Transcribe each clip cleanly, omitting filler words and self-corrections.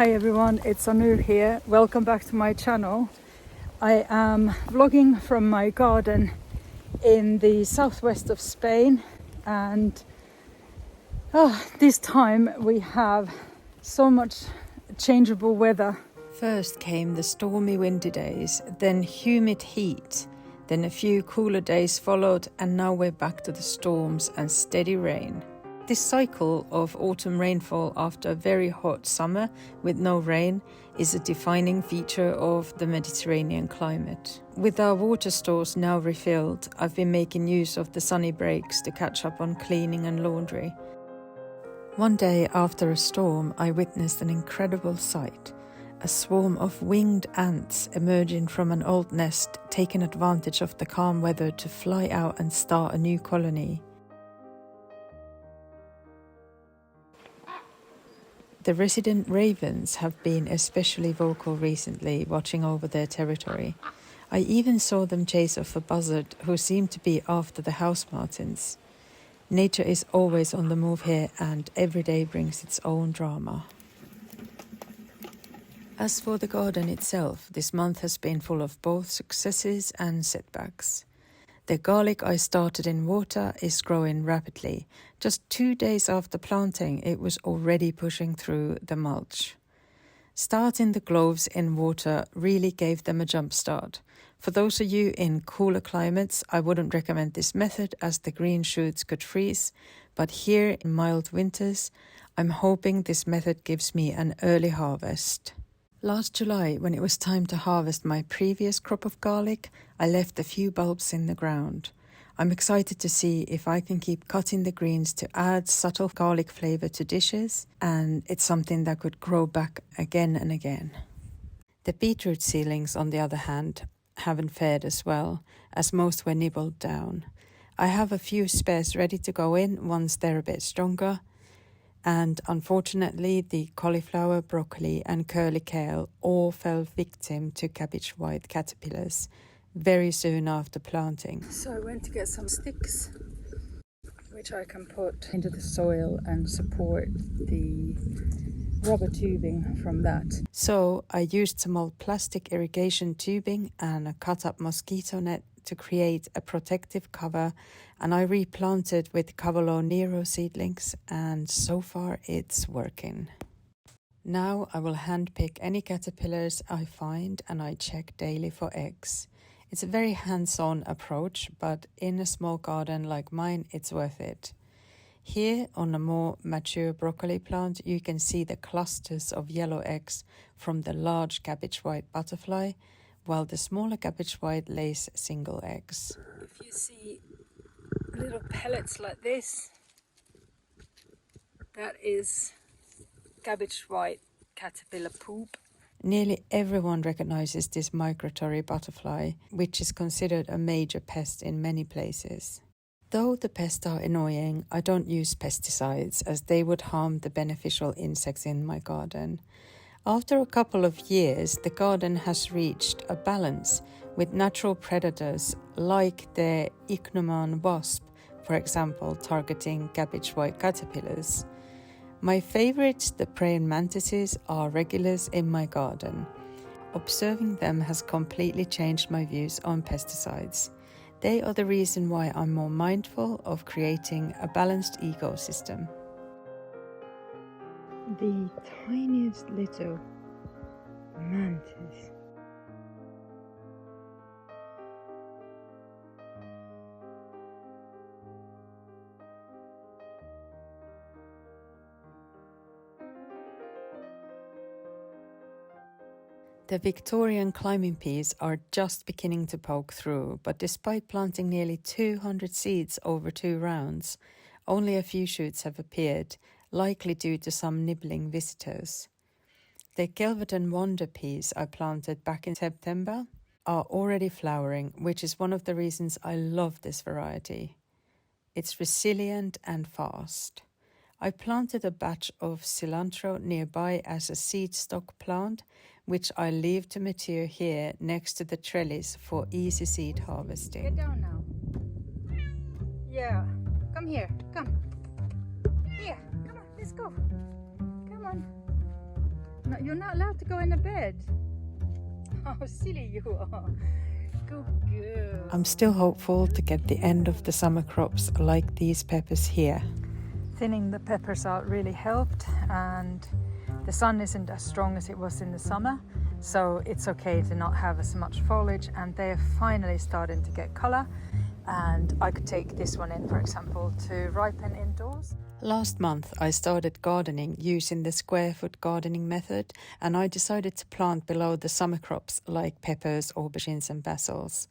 Hi everyone, it's Anu here. Welcome back to my channel. I am vlogging from my garden in the southwest of Spain, and this time we have so much changeable weather. First came the stormy windy days, then humid heat, then a few cooler days followed, and now we're back to the storms and steady rain. This cycle of autumn rainfall after a very hot summer with no rain is a defining feature of the Mediterranean climate. With our water stores now refilled, I've been making use of the sunny breaks to catch up on cleaning and laundry. One day after a storm, I witnessed an incredible sight. A swarm of winged ants emerging from an old nest, taking advantage of the calm weather to fly out and start a new colony. The resident ravens have been especially vocal recently, watching over their territory. I even saw them chase off a buzzard who seemed to be after the house martins. Nature is always on the move here, and every day brings its own drama. As for the garden itself, this month has been full of both successes and setbacks. The garlic I started in water is growing rapidly. Just 2 days after planting, it was already pushing through the mulch. Starting the cloves in water really gave them a jump start. For those of you in cooler climates, I wouldn't recommend this method as the green shoots could freeze, but here in mild winters, I'm hoping this method gives me an early harvest. Last July, when it was time to harvest my previous crop of garlic, I left a few bulbs in the ground. I'm excited to see if I can keep cutting the greens to add subtle garlic flavor to dishes, and it's something that could grow back again and again. The beetroot seedlings, on the other hand, haven't fared as well, as most were nibbled down. I have a few spares ready to go in once they're a bit stronger, and unfortunately the cauliflower, broccoli and curly kale all fell victim to cabbage white caterpillars very soon after planting. So I went to get some sticks which I can put into the soil and support the rubber tubing from that. So I used some old plastic irrigation tubing and a cut up mosquito net to create a protective cover, and I replanted with Cavolo Nero seedlings, and so far it's working. Now I will handpick any caterpillars I find, and I check daily for eggs. It's a very hands-on approach, but in a small garden like mine, it's worth it. Here on a more mature broccoli plant, you can see the clusters of yellow eggs from the large cabbage white butterfly, while the smaller cabbage white lays single eggs. If you see little pellets like this, that is cabbage white caterpillar poop. Nearly everyone recognizes this migratory butterfly, which is considered a major pest in many places. Though the pests are annoying, I don't use pesticides as they would harm the beneficial insects in my garden. After a couple of years, the garden has reached a balance with natural predators like the ichneumon wasp, for example, targeting cabbage white caterpillars. My favorites, the praying mantises, are regulars in my garden. Observing them has completely changed my views on pesticides. They are the reason why I'm more mindful of creating a balanced ecosystem. The tiniest little mantis. The Victorian climbing peas are just beginning to poke through, but despite planting nearly 200 seeds over 2 rounds, only a few shoots have appeared, likely due to some nibbling visitors. The Kelvedon Wonder peas I planted back in September are already flowering, which is one of the reasons I love this variety. It's resilient and fast. I planted a batch of cilantro nearby as a seed stock plant, which I leave to mature here next to the trellis for easy seed harvesting. Get down now. Yeah, come here, come. Here, come on, let's go. Come on. No, you're not allowed to go in the bed. How silly you are. Good girl. I'm still hopeful to get the end of the summer crops like these peppers here. Thinning the peppers out really helped, and the sun isn't as strong as it was in the summer, so it's okay to not have as much foliage, and they're finally starting to get color. And I could take this one in, for example, to ripen indoors. Last month I started gardening using the square foot gardening method, and I decided to plant below the summer crops like peppers, aubergines and basils.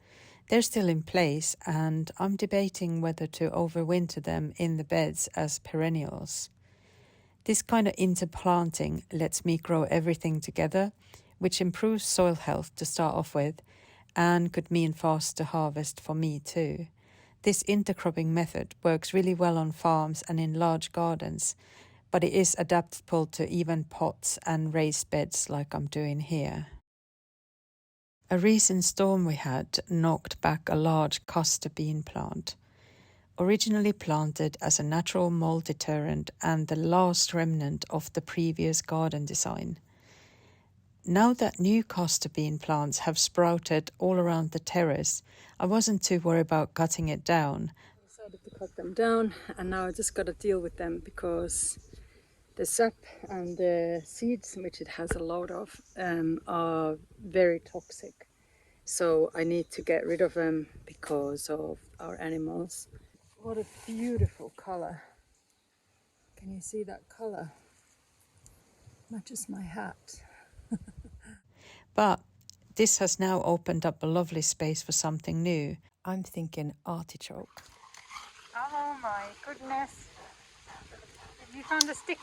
They're still in place, and I'm debating whether to overwinter them in the beds as perennials. This kind of interplanting lets me grow everything together, which improves soil health to start off with, and could mean faster harvest for me too. This intercropping method works really well on farms and in large gardens, but it is adaptable to even pots and raised beds like I'm doing here. A recent storm we had knocked back a large castor bean plant. Originally planted as a natural mold deterrent and the last remnant of the previous garden design. Now that new castor bean plants have sprouted all around the terrace, I wasn't too worried about cutting it down. I decided to cut them down, and now I just got to deal with them because the sap and the seeds, which it has a lot of, are very toxic. So I need to get rid of them because of our animals. What a beautiful color. Can you see that color? Matches my hat. But this has now opened up a lovely space for something new. I'm thinking artichoke. Oh my goodness. Have you found a stick?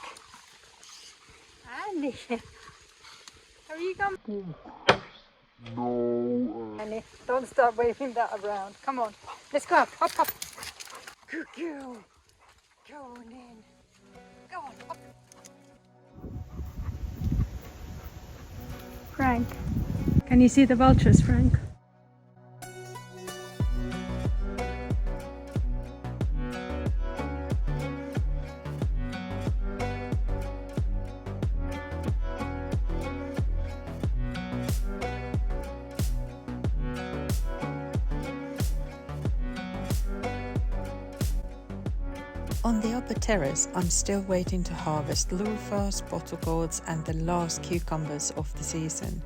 Annie. Have you gone? No. Annie, don't start waving that around. Come on. Let's go up. Hop, hop. Good girl. Going in. Go on, up. Frank, can you see the vultures, Frank? On the upper terrace, I'm still waiting to harvest loofahs, bottle gourds and the last cucumbers of the season.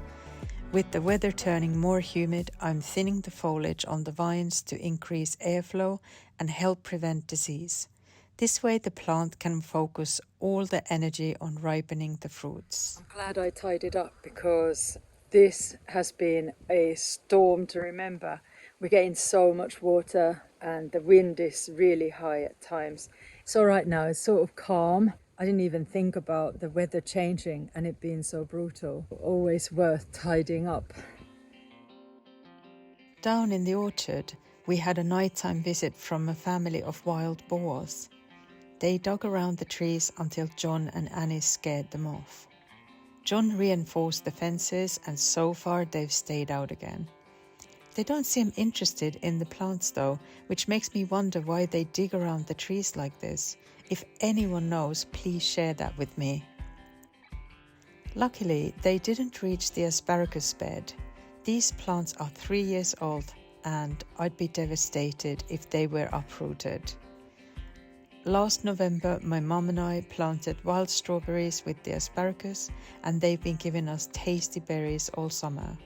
With the weather turning more humid, I'm thinning the foliage on the vines to increase airflow and help prevent disease. This way the plant can focus all the energy on ripening the fruits. I'm glad I tied it up because this has been a storm to remember. We're getting so much water and the wind is really high at times. So right now it's sort of calm. I didn't even think about the weather changing and it being so brutal. Always worth tidying up. Down in the orchard, we had a nighttime visit from a family of wild boars. They dug around the trees until John and Annie scared them off. John reinforced the fences and so far they've stayed out again. They don't seem interested in the plants though, which makes me wonder why they dig around the trees like this. If anyone knows, please share that with me. Luckily, they didn't reach the asparagus bed. These plants are 3 years old and I'd be devastated if they were uprooted. Last November, my mum and I planted wild strawberries with the asparagus and they've been giving us tasty berries all summer.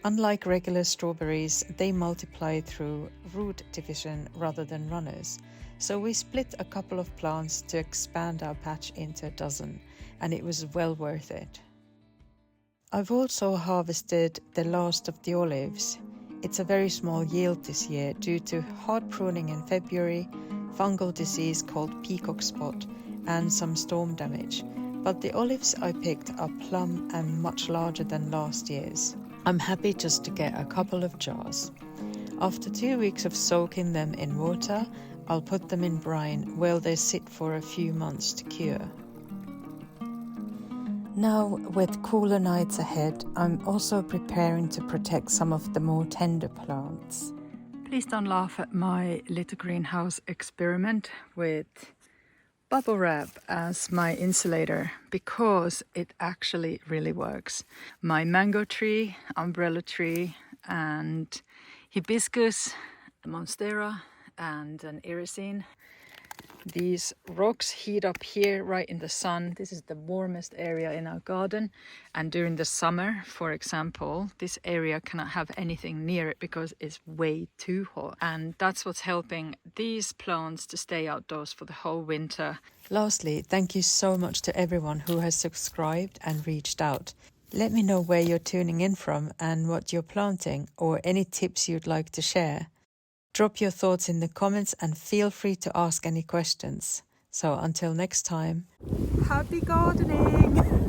Unlike regular strawberries, they multiply through root division rather than runners. So we split a couple of plants to expand our patch into a dozen, and it was well worth it. I've also harvested the last of the olives. It's a very small yield this year due to hard pruning in February, fungal disease called peacock spot, and some storm damage. But the olives I picked are plum and much larger than last year's. I'm happy just to get a couple of jars. After 2 weeks of soaking them in water, I'll put them in brine where they sit for a few months to cure. Now, with cooler nights ahead, I'm also preparing to protect some of the more tender plants. Please don't laugh at my little greenhouse experiment with bubble wrap as my insulator because it actually really works. My mango tree, umbrella tree, and hibiscus, monstera, and an irisine. These rocks heat up here right in the sun. This is the warmest area in our garden. And during the summer, for example, this area cannot have anything near it because it's way too hot. And that's what's helping these plants to stay outdoors for the whole winter. Lastly, thank you so much to everyone who has subscribed and reached out. Let me know where you're tuning in from and what you're planting, or any tips you'd like to share. Drop your thoughts in the comments and feel free to ask any questions. So until next time, happy gardening!